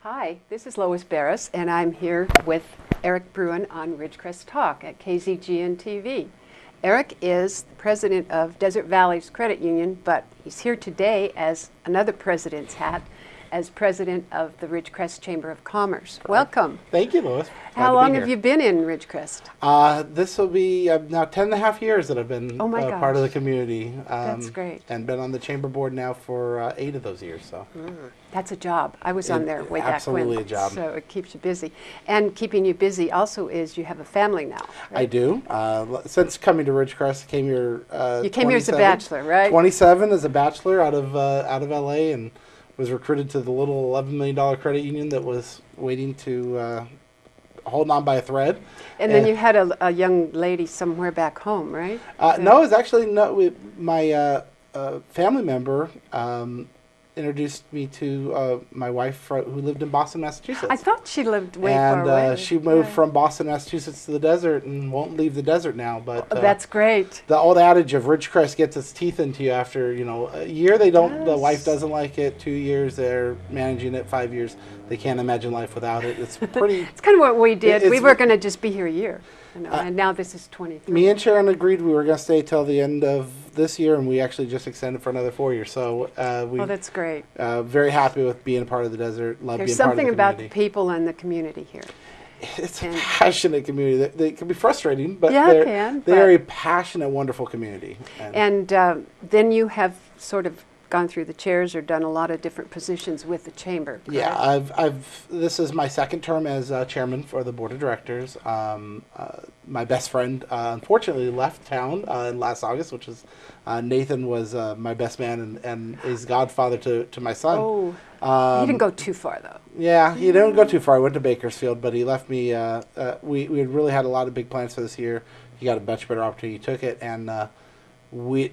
Hi, this is Lois Barris, and I'm here with Eric Bruin on Ridgecrest Talk at KZGN-TV. Eric is the president of Desert Valley's Credit Union, but he's here today as another president's hat, as president of the Ridgecrest Chamber of Commerce. Welcome. Thank you, Lois. How long have you been in Ridgecrest? This will be now 10.5 years that I've been part of the community. That's great. And been on the chamber board now for 8 of those years. So that's a job. I was on there way back when. Absolutely a job. So it keeps you busy. And keeping you busy also is you have a family now. Right? I do. Since coming to Ridgecrest, I came here. You came here as a bachelor, right? 27 as a bachelor out of LA, and was recruited to the little $11 million credit union that was waiting to hold on by a thread. And then you had a young lady somewhere back home, right? No, it was actually my family member introduced me to my wife who lived in Boston, Massachusetts. I thought she lived way far away. And she moved from Boston, Massachusetts to the desert and won't leave the desert now. But that's great. The old adage of Ridgecrest gets its teeth into you after, a year they don't, the wife doesn't like it, 2 years they're managing it, 5 years they can't imagine life without it. It's pretty. It's kind of what we did. We were going to just be here a year, and now this is 23. Me and Sharon agreed we were going to stay till the end of this year, and we actually just extended for another 4 years. So that's great. Very happy with being a part of the desert. Love There's being part of the community. something about the people and the community here. It's a passionate community. They can be frustrating, but they're a passionate, wonderful community. And then you have sort of gone through the chairs or done a lot of different positions with the chamber. Correct? Yeah, this is my second term as chairman for the board of directors. My best friend unfortunately left town last August, which is Nathan was my best man and is godfather to my son. Oh, he didn't go too far though. Yeah, he didn't go too far. I went to Bakersfield, but he left me. We had really had a lot of big plans for this year. He got a much better opportunity. He took it, and we,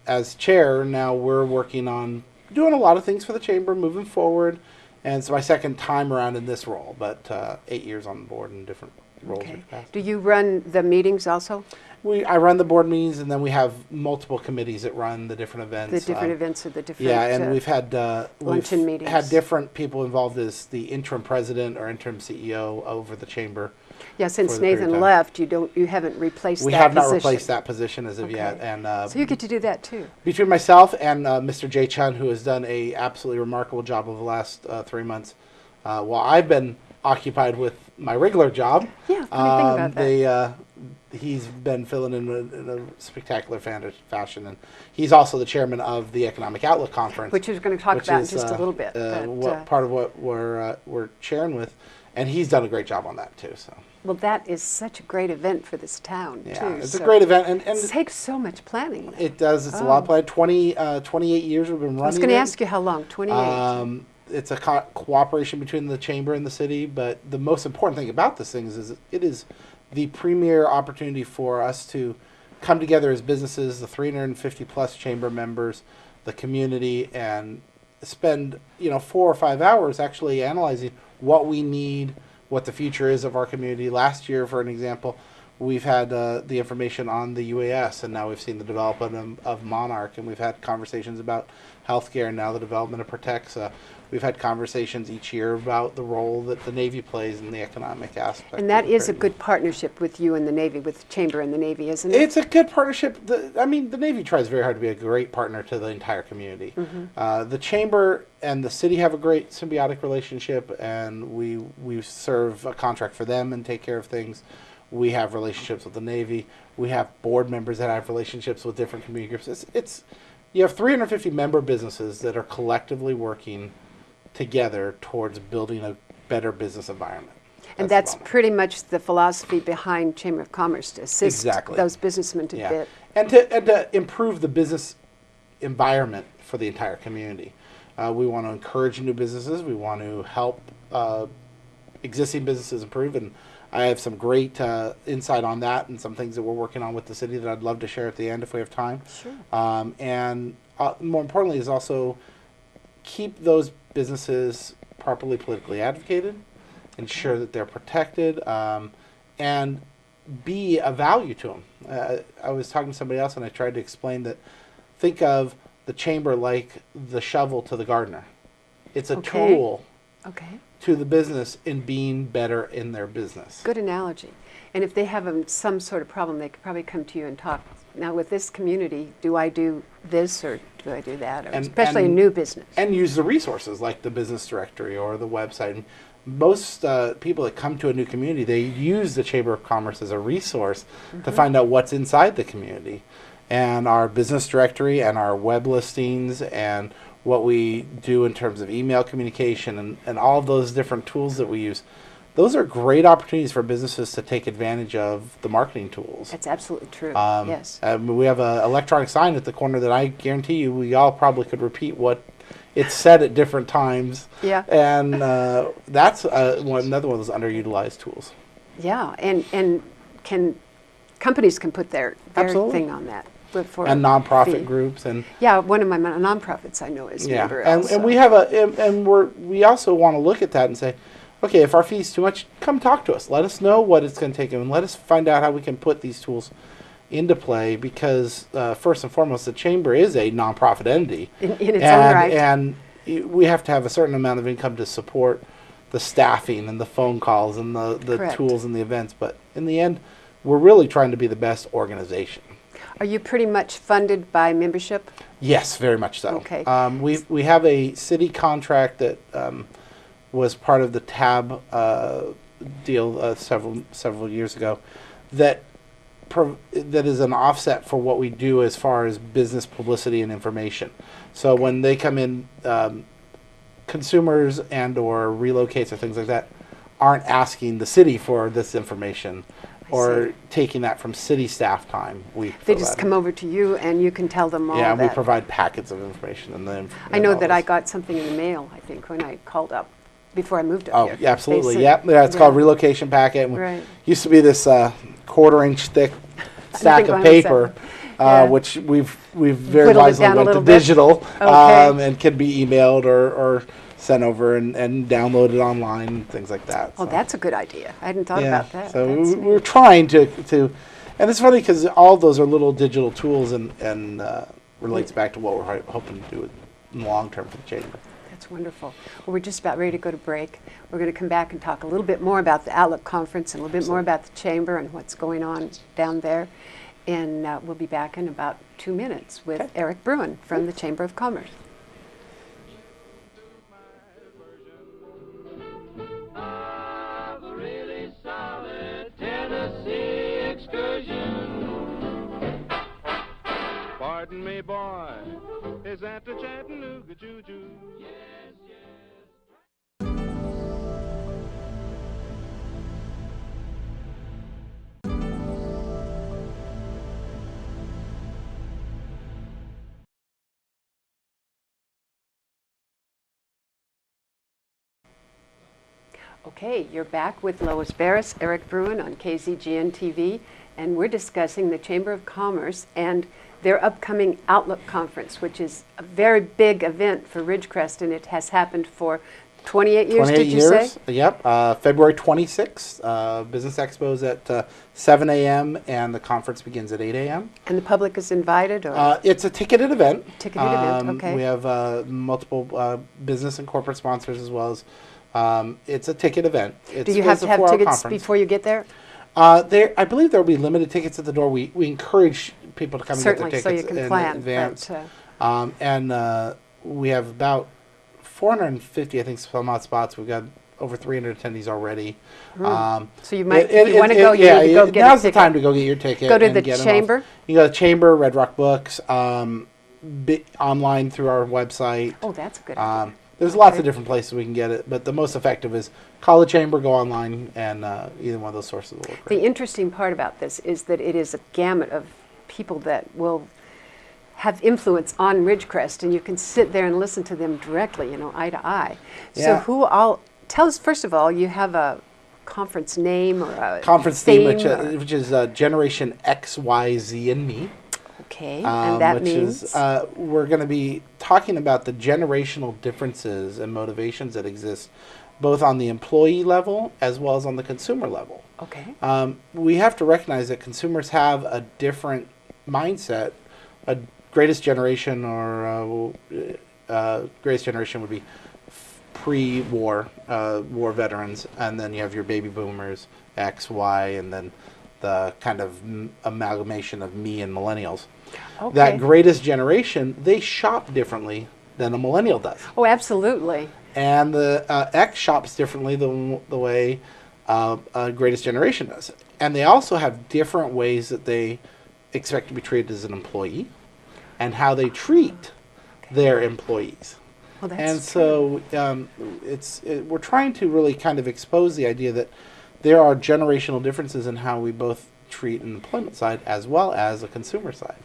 as chair, now we're working on doing a lot of things for the chamber moving forward. And it's my second time around in this role, but 8 years on the board in different roles. Okay. Do you run the meetings also? I run the board meetings, and then we have multiple committees that run the different events. The different events or the different and we've had luncheon meetings. Had different people involved as the interim president or interim CEO over the chamber. Yeah, since Nathan left, you haven't replaced that position. We have not replaced that position as of yet, and so you get to do that too. Between myself and Mr. Jay Chun, who has done a absolutely remarkable job over the last 3 months, while I've been occupied with my regular job. Yeah, funny thing about that. He's been filling in a spectacular fashion, and he's also the chairman of the Economic Outlook Conference, which we're going to talk about in just a little bit. Part of what we're chairing with, and he's done a great job on that too. So. Well, that is such a great event for this town, too. Yeah, it's a great event. And it takes so much planning. It does. It's a lot of planning. 28 years we've been running it. I was going to ask you how long, 28? It's a cooperation between the chamber and the city, but the most important thing about this thing is it is the premier opportunity for us to come together as businesses, the 350-plus chamber members, the community, and spend 4 or 5 hours actually analyzing what we need, what the future is of our community. Last year, for an example, we've had the information on the UAS, and now we've seen the development of Monarch, and we've had conversations about healthcare, and now the development of Protexa. We've had conversations each year about the role that the Navy plays in the economic aspect. And that is a good partnership with you and the Navy, with the Chamber and the Navy, isn't it? It's a good partnership. The Navy tries very hard to be a great partner to the entire community. Mm-hmm. The Chamber and the city have a great symbiotic relationship, and we serve a contract for them and take care of things. We have relationships with the Navy. We have board members that have relationships with different community groups. You have 350 member businesses that are collectively working together towards building a better business environment. And that's pretty much the philosophy behind Chamber of Commerce, to assist those businessmen to bid. And to improve the business environment for the entire community. We want to encourage new businesses. We want to help existing businesses improve, and I have some great insight on that and some things that we're working on with the city that I'd love to share at the end if we have time. Sure. And more importantly is also keep those businesses properly politically advocated, ensure that they're protected, and be a value to them. I was talking to somebody else and I tried to explain that, think of the chamber like the shovel to the gardener. It's a tool Okay. to the business in being better in their business. Good analogy. And if they have some sort of problem, they could probably come to you and talk. Now, with this community, do I do this or do I do that? Or especially a new business. And use the resources like the business directory or the website. Most people that come to a new community, they use the Chamber of Commerce as a resource to find out what's inside the community. And our business directory and our web listings and what we do in terms of email communication and all of those different tools that we use, those are great opportunities for businesses to take advantage of the marketing tools. That's absolutely true. Yes. We have an electronic sign at the corner that I guarantee you we all probably could repeat what it's said at different times. Yeah. And that's another one of those underutilized tools. Yeah, and companies can put their thing on that. For and nonprofit fee. Groups and one of my nonprofits I know is member also. And we have we also want to look at that and say, okay, if our fee is too much, come talk to us. Let us know what it's going to take, and let us find out how we can put these tools into play. Because first and foremost, the chamber is a nonprofit entity in its own right, and we have to have a certain amount of income to support the staffing and the phone calls and the tools and the events. But in the end, we're really trying to be the best organization. Are you pretty much funded by membership? Yes, very much so. Okay. We have a city contract that was part of the TAB deal several years ago that is an offset for what we do as far as business publicity and information. So when they come in, consumers and or relocates or things like that aren't asking the city for this information. Or taking that from city staff time. They just come over to you and you can tell them all that. Yeah, we provide packets of information. I know that I got something in the mail, I think, when I called up before I moved up here. Oh, absolutely. It's called relocation packet. Right. Used to be this quarter-inch thick stack of paper, which we've very wisely went to digital and can be emailed or sent over and downloaded online, things like that. Oh, that's a good idea. I hadn't thought about that. So we're trying to, and it's funny because all those are little digital tools and relates back to what we're hoping to do in the long term for the chamber. That's wonderful. Well, we're just about ready to go to break. We're going to come back and talk a little bit more about the Outlook Conference and a little bit more about the chamber and what's going on down there. And we'll be back in about 2 minutes with Eric Bruin from the Chamber of Commerce. Pardon me, boy, is that the Chattanooga Choo-Choo? Yes, yes. Okay, you're back with Lois Barris, Eric Bruin on KZGN-TV, and we're discussing the Chamber of Commerce and their upcoming Outlook Conference, which is a very big event for Ridgecrest, and it has happened for 28 years, did you say? Yep. February 26th. Business Expo's at 7 a.m. and the conference begins at 8 a.m. And the public is invited? Or? It's a ticketed event. Ticketed event, okay. We have multiple business and corporate sponsors as well as it's a ticket event. Do you have to have tickets before you get there? I believe there will be limited tickets at the door. We encourage people to come and get their tickets so you can plan, in advance. And we have about 450, I think, some odd spots. We've got over 300 attendees already. So you might, if you want to go, you need to go get a ticket. Now's the time to go get your ticket. Go to the chamber? You go to the chamber, Red Rock Books, online through our website. Oh, that's a good idea. There's lots of different places we can get it, but the most effective is call the chamber, go online, and either one of those sources will work. The interesting part about this is that it is a gamut of people that will have influence on Ridgecrest, and you can sit there and listen to them directly, eye to eye. Yeah. So tell us, first of all, you have a conference name or a conference theme, which is Generation X, Y, Z, and Me. Okay, and that means? We're going to be talking about the generational differences and motivations that exist both on the employee level as well as on the consumer level. Okay. We have to recognize that consumers have a different mindset. Greatest generation or greatest generation would be pre-war war veterans, and then you have your baby boomers, X, Y, and then the kind of amalgamation of me and millennials. Okay. That greatest generation, they shop differently than a millennial does. Oh, absolutely. And the X shops differently the way greatest generation does. And they also have different ways that they expect to be treated as an employee and how they treat their employees. Well, that's And true. so we're trying to really kind of expose the idea that there are generational differences in how we both treat an employment side as well as a consumer side.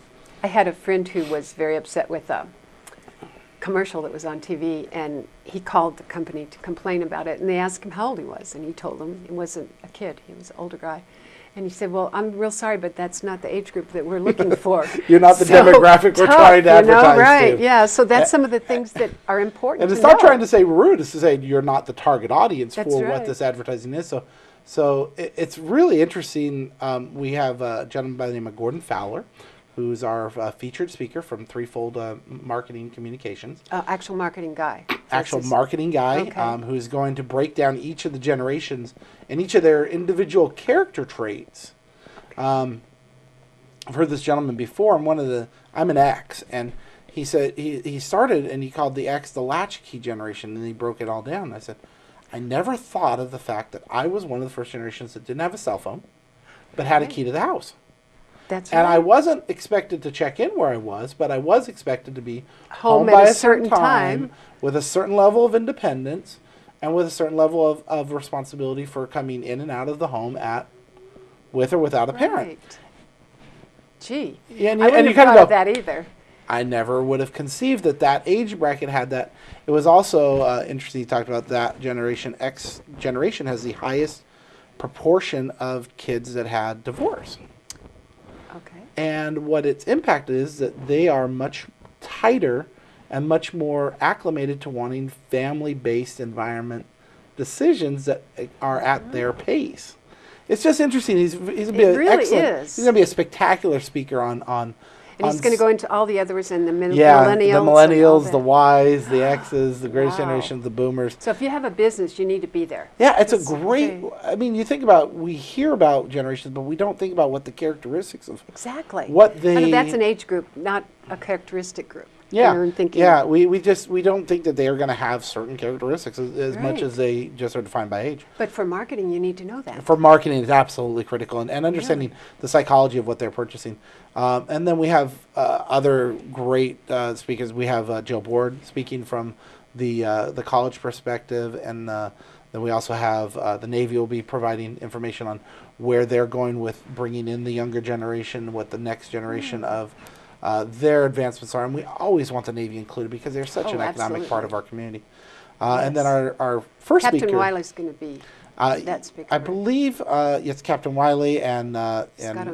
I had a friend who was very upset with a commercial that was on TV, and he called the company to complain about it, and they asked him how old he was, and he told them it wasn't a kid, he was an older guy. And he said, well, I'm real sorry, but that's not the age group that we're looking for. You're not the demographic we're trying to advertise right, to. yeah, so that's some of the things that are important And to it's not know. trying to say rude, it's to say you're not the target audience That's for right. what this advertising is. So it's really interesting. We have a gentleman by the name of Gordon Fowler, who's our featured speaker from Threefold Marketing Communications. Actual marketing guy. Actual This is- marketing guy, Okay. who's going to break down each of the generations and each of their individual character traits. I've heard this gentleman before, and I'm an X, and he said he started and he called the X the latchkey generation, and he broke it all down. And I said, I never thought of the fact that I was one of the first generations that didn't have a cell phone, but had a key to the house. That's And right. I wasn't expected to check in where I was, but I was expected to be Home by at a a certain certain time, time. with a certain level of independence, and with a certain level of responsibility for coming in and out of the home with or without a parent. Right. Gee, Yeah, and I you- wouldn't and you have kinda thought go, of that either. I never would have conceived that age bracket had that. It was also interesting you talked about that generation. X generation has the highest proportion of kids that had divorce. Okay. And what its impact is that they are much tighter and much more acclimated to wanting family-based environment decisions that are at their pace. It's just interesting. He's going to be It an really excellent. is. He's going to be a spectacular speaker on. And he's going to go into all the others and the millennials. Yeah, and the all millennials, the that. Ys, the X's, the greatest Wow. generation, the boomers. So if you have a business, you need to be there. Yeah, it's a Yes, great. okay. I mean, you think about, we hear about generations, but we don't think about what the characteristics of. Exactly. What I know they- that's an age group, not a characteristic group. Yeah, You're thinking, yeah. We don't think that they are going to have certain characteristics as much Right. as they just are defined by age. But for marketing, you need to know that. For marketing, it's absolutely critical, and understanding the psychology of what they're purchasing. And then we have other great speakers. We have Joe Board speaking from the college perspective, and then we also have the Navy will be providing information on where they're going with bringing in the younger generation, what the next generation of their advancements are. And we always want the Navy included because they're such Oh, an economic part absolutely. of our community. And then Yes. our first Captain speaker. Wiley's going to be that speaker. I right? believe it's Captain Wiley and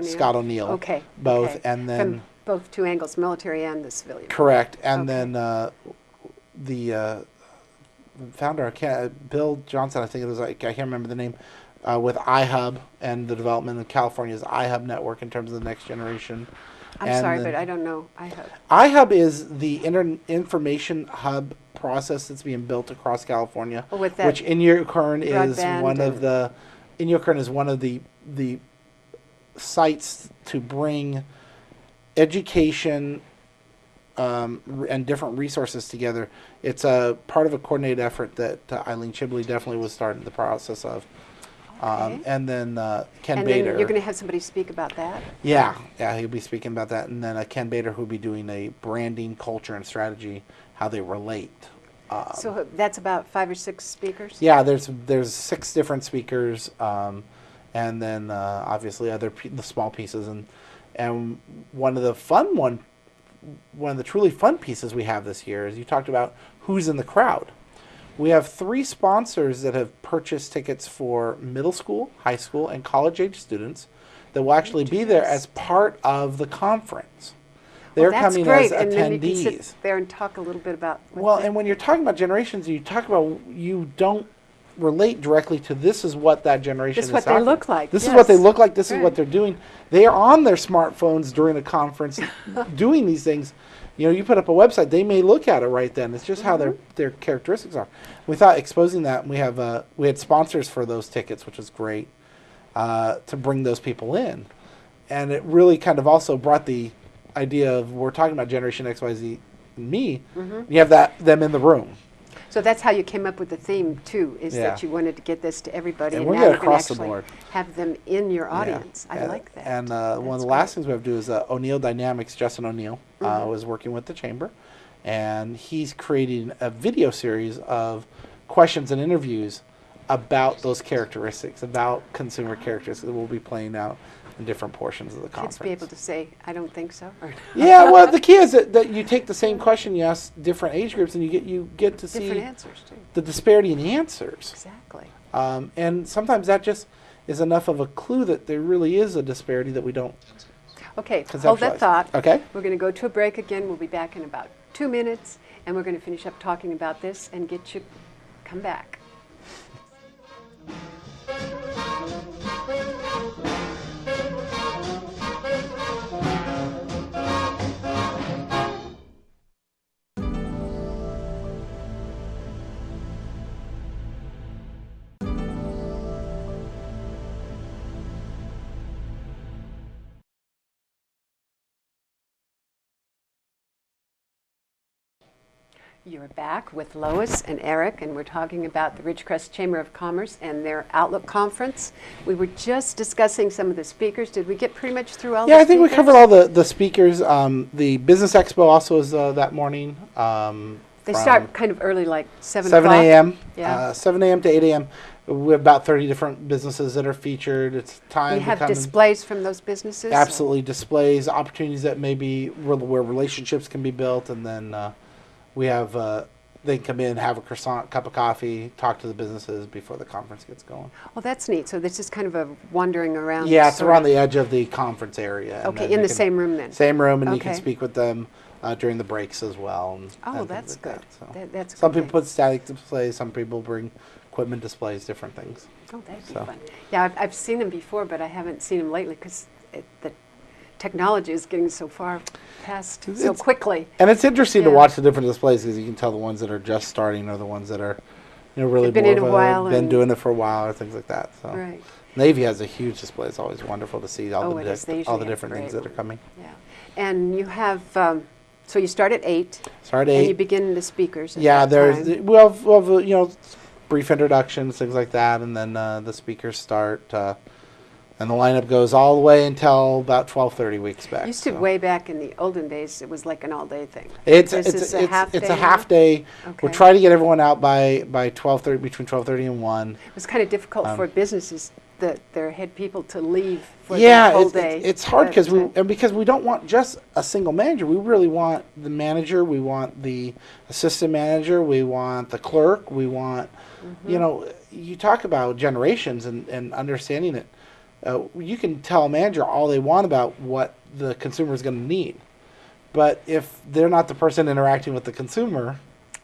Scott O'Neill. Okay. Both, okay. and then From both two angles, military and the civilian. correct, and Okay. then the founder, Bill Johnson, I think it was. I can't remember the name. With iHub and the development in California's iHub network in terms of the next generation. I'm And sorry, then- but I don't know. I have. iHub is the information hub process that's being built across California, Oh, with that which Inyokern is broadband one of and- the Inyokern is one of the sites to bring education and different resources together. It's a part of a coordinated effort that Eileen Chibley definitely was starting the process of. Okay. And then Ken And Bader. then you're going to have somebody speak about that. Yeah, he'll be speaking about that, and then Ken Bader, who'll be doing a branding, culture, and strategy, how they relate. So that's about 5 or 6 speakers. Yeah, there's 6 different speakers, and then obviously the small pieces, and one of the truly fun pieces we have this year is you talked about who's in the crowd. We have 3 sponsors that have purchased tickets for middle school, high school, and college-age students that will actually be there as part of the conference. They're Well, that's coming great. as And then you can attendees. sit there and talk a little bit about. what Well, the- and when you're talking about generations, you don't relate directly to this is what that generation This is is what they offering. look like, This is what they yes. look like. This is what Right. they're doing. They are on their smartphones during the conference doing these things. You put up a website, they may look at it right then. It's just how their characteristics are. We thought exposing that, and we had sponsors for those tickets, which was great, to bring those people in. And it really kind of also brought the idea of, we're talking about Generation X, Y, Z, and me. You have them in the room. So that's how you came up with the theme too, is that you wanted to get this to everybody, And and we're now getting you can across the actually board. have them in your audience. I And- like that. And one of the That's last great. things we have to do is O'Neill Dynamics, Justin O'Neill, was working with the chamber, and he's creating a video series of questions and interviews about those characteristics, about consumer characteristics that we'll be playing out in different portions of the conference. Kids be able to say, I don't think so. Or Yeah, well, the key is that you take the same question, you ask different age groups, and you get to see different answers too. the disparity in answers. Exactly. And sometimes that just is enough of a clue that there really is a disparity that we don't Okay, hold that conceptualize. thought. Okay. We're going to go to a break again. We'll be back in about 2 minutes, and we're going to finish up talking about this and get you come back. You're back with Lois and Eric, and we're talking about the Ridgecrest Chamber of Commerce and their Outlook Conference. We were just discussing some of the speakers. Did we get pretty much through all the Yeah, I speakers? think we covered all the speakers. The Business Expo also is that morning. They from start kind of early, like 7 7 o'clock. a.m. Yeah. 7 a.m. to 8 a.m. We have about 30 different businesses that are featured. It's time We to have come and- displays from those businesses. absolutely displays, opportunities that maybe where relationships can be built, and then we have they can come in, have a croissant, cup of coffee, talk to the businesses before the conference gets going. Well, that's neat. So this is kind of a wandering around. Yeah, it's sort around of- the edge of the conference area. and Okay, then in you the same room then. Same room, and you can Okay. speak with them during the breaks as well. And Oh, things that's like good. that, so. That's Some good. people put static displays, some people bring equipment displays, different things. Oh, that'd be so. fun. Yeah, I've seen them before, but I haven't seen them lately because the technology is getting so far past so It's- quickly. And it's interesting to Yeah. watch the different displays because you can tell the ones that are just starting or the ones that are, really They've been more in of a while been and- doing it for a while or things like that. So Right. Navy has a huge display. It's always wonderful to see all Oh, it is. They all usually the have different things great that are coming. Yeah. And you have, so you start at 8. Start at And you 8. begin the speakers at Yeah, that there's time. we'll have brief introductions, things like that, and then the speakers start, and the lineup goes all the way until about 12:30. We expect. Used to so. way back in the olden days, it was like an all-day thing. It's This is a half it's day a half now? day. We'll Okay. try to get everyone out by 12:30, between 12:30 and 1. It was kind of difficult for businesses that their head people to leave for Yeah, the whole day. it's hard because but, because we don't want just a single manager. We really want the manager. We want the assistant manager. We want the clerk. We want, you talk about generations and understanding it. You can tell a manager all they want about what the consumer is going to need, but if they're not the person interacting with the consumer,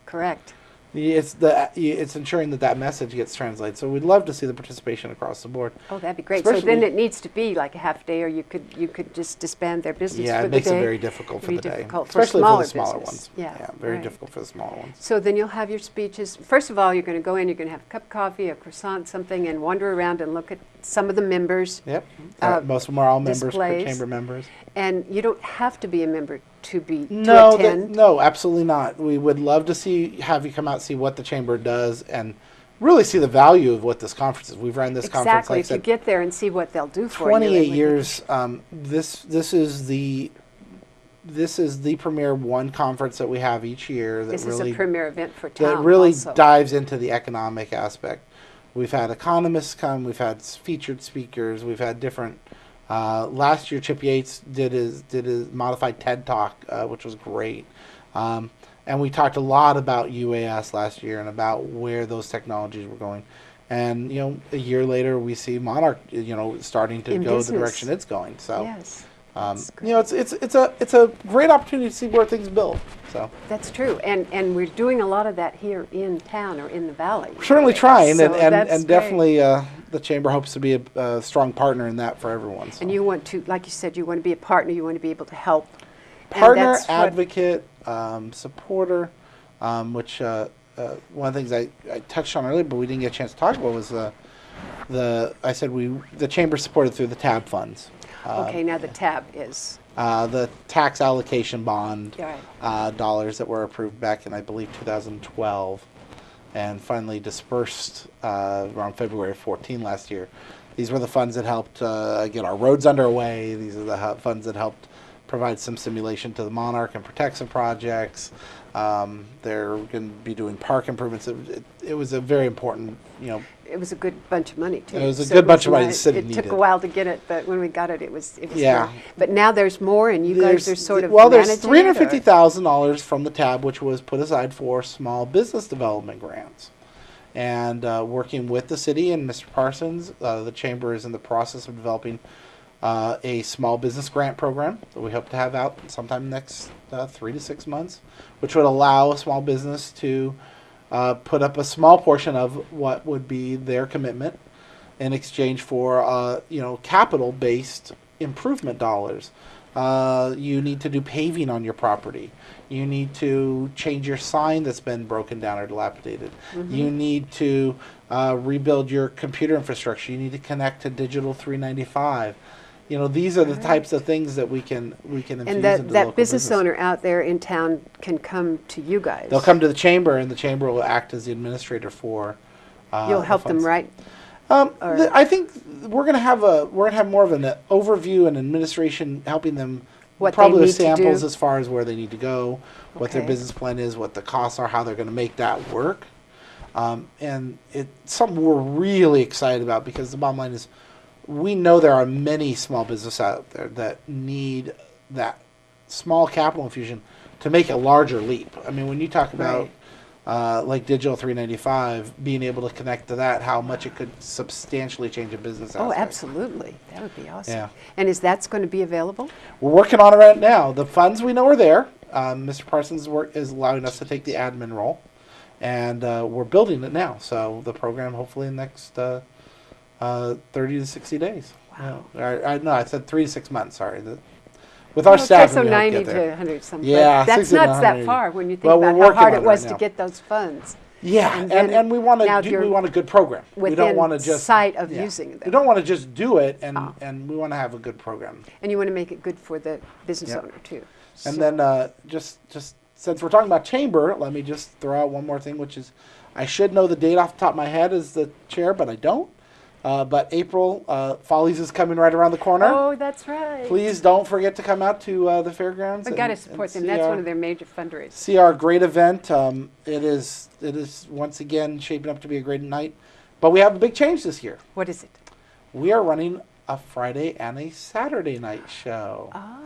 correct. it's ensuring that message gets translated. So we'd love to see the participation across the board. Oh, that'd be great. So then Especially- it needs to be like a half day, or you could just disband their business Yeah, for it the makes day. it very difficult for It'd the be day, difficult for especially smaller for the smaller business. ones. Yeah, very right. difficult for the smaller ones. So then you'll have your speeches. First of all, you're going to go in, you're going to have a cup of coffee, a croissant, something, and wander around and look at some of the members. Yep, Uh, most of them are all members, displays. chamber members. And you don't have to be a member to No, attend. no, absolutely not. We would love to have you come out and see what the chamber does and really see the value of what this conference is. We've run this conference Exactly. like I If you said, get there and see what they'll do for you. 28 it would be- years. This is the premier one conference that we have each year that This really is a premier event for town. that really also. dives into the economic aspect. We've had economists come. We've had featured speakers. We've had different. Last year, Chip Yates did his modified TED Talk, which was great. And we talked a lot about UAS last year and about where those technologies were going. And a year later, we see Monarch, starting to In go business. the direction it's going. So, Yes. That's great. it's a great opportunity to see where things build. So. That's true, and we're doing a lot of that here in town or in the valley. Certainly trying, So and that's great. definitely the chamber hopes to be a strong partner in that for everyone. So. And you want to, like you said, you want to be a partner. You want to be able to help. And Partner, that's what- advocate, supporter, which one of the things I touched on earlier, but we didn't get a chance to talk about was the chamber supported through the TAB funds. Okay, now the tab is. The tax allocation bond Right. dollars that were approved back in, I believe, 2012, and finally dispersed around February 14 last year. These were the funds that helped get our roads underway. These are the funds that helped provide some stimulation to the Monarch and Protexia projects. They're going to be doing park improvements. It was a very important, It was a good bunch of money too. It was a good bunch of money the city It needed. took a while to get it, but when we got it, it was Yeah. there. But now there's more, and you guys are sort of well, there's managing $350,000 from the tab, which was put aside for small business development grants. And working with the city and Mr. Parsons, the chamber is in the process of developing a small business grant program that we hope to have out sometime next 3 to 6 months, which would allow a small business to put up a small portion of what would be their commitment in exchange for capital-based improvement dollars. You need to do paving on your property. You need to change your sign that's been broken down or dilapidated. Mm-hmm. You need to rebuild your computer infrastructure. You need to connect to Digital 395. These are the types of things that we can infuse And into that local business owner out there in town can come to you guys. They'll come to the chamber, and the chamber will act as the administrator for. You'll help them, funds. right? I think we're gonna have more of an overview and administration helping them What probably they with need to samples do. as far as where they need to go, what their Okay. business plan is, what the costs are, how they're going to make that work. And it's something we're really excited about because the bottom line is we know there are many small businesses out there that need that small capital infusion to make a larger leap. I mean, when you talk about like Digital 395, being able to connect to that, how much it could substantially change a business Oh, aspect. absolutely. That would be awesome. Yeah. And is that going to be available? We're working on it right now. The funds we know are there. Mr. Parsons' work is allowing us to take the admin role, and we're building it now. So the program hopefully in the next 30 to 60 days. Wow. No, I said 3 to 6 months. Sorry. With our staff, so we hope 90 get to there. 100 something. Yeah, That's 60 to not that 180. far when you think Well, we're about how working hard on it it was right to now. get those funds. Yeah, And and then we want now to you're we want a good program. We within don't want to just sight of using them. We don't want to just do it, and Oh. and we want to have a good program. And you want to make it good for the business Yep. owner too. And So- then just since we're talking about chamber, let me just throw out one more thing, which is I should know the date off the top of my head as the chair, but I don't. But April Follies is coming right around the corner. Oh, that's right. Please don't forget to come out to the fairgrounds. We got to and support them. see That's our- one of their major fundraisers. See our great event. It is once again shaping up to be a great night. But we have a big change this year. What is it? We are running a Friday and a Saturday night show. Ah,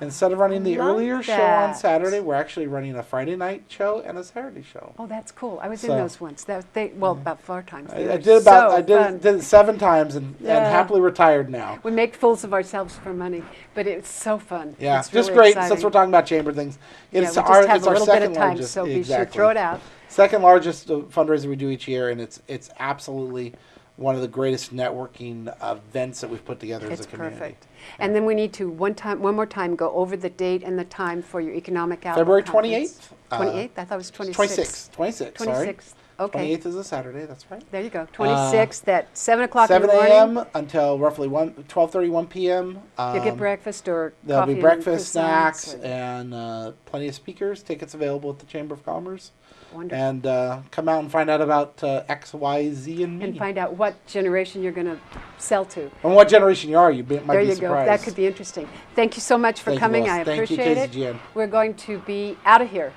Instead of running the love earlier show on that. Saturday, we're actually running a Friday night show and a Saturday show. oh, that's cool. I was in So- those ones. About 4 times. They I were did so fun. did it 7 times and Yeah. happily retired now. We make fools of ourselves for money, but it's so fun. Yeah, It's just really great. exciting. Since we're talking about chamber things, Yeah, it's we just our have it's a our little bit second of time, largest. so be sure exactly. throw it out. Second largest fundraiser we do each year, and it's absolutely one of the greatest networking events that we've put together It's as a community. perfect. And then we need to one more time go over the date and the time for your economic outlook. February conference. 28th. 28th? I thought it was 26th. 26th. Sorry. 26th. Okay. 28th is a Saturday. That's right. There you go. 26th at 7 o'clock in 7 the morning. a.m. until roughly 12:30, 1 p.m. You'll get breakfast or There'll coffee be breakfast, and croissants snacks, and- and plenty of speakers. Tickets available at the Chamber of Commerce. Wonderful. And come out and find out about X, Y, Z, and me. and find out what generation you're going to sell to. And what generation you are. You might There be you surprised. go. That could be interesting. Thank you so much for Thank you, coming. Lois. I Thank you, appreciate it. KZGN. We're going to be out of here.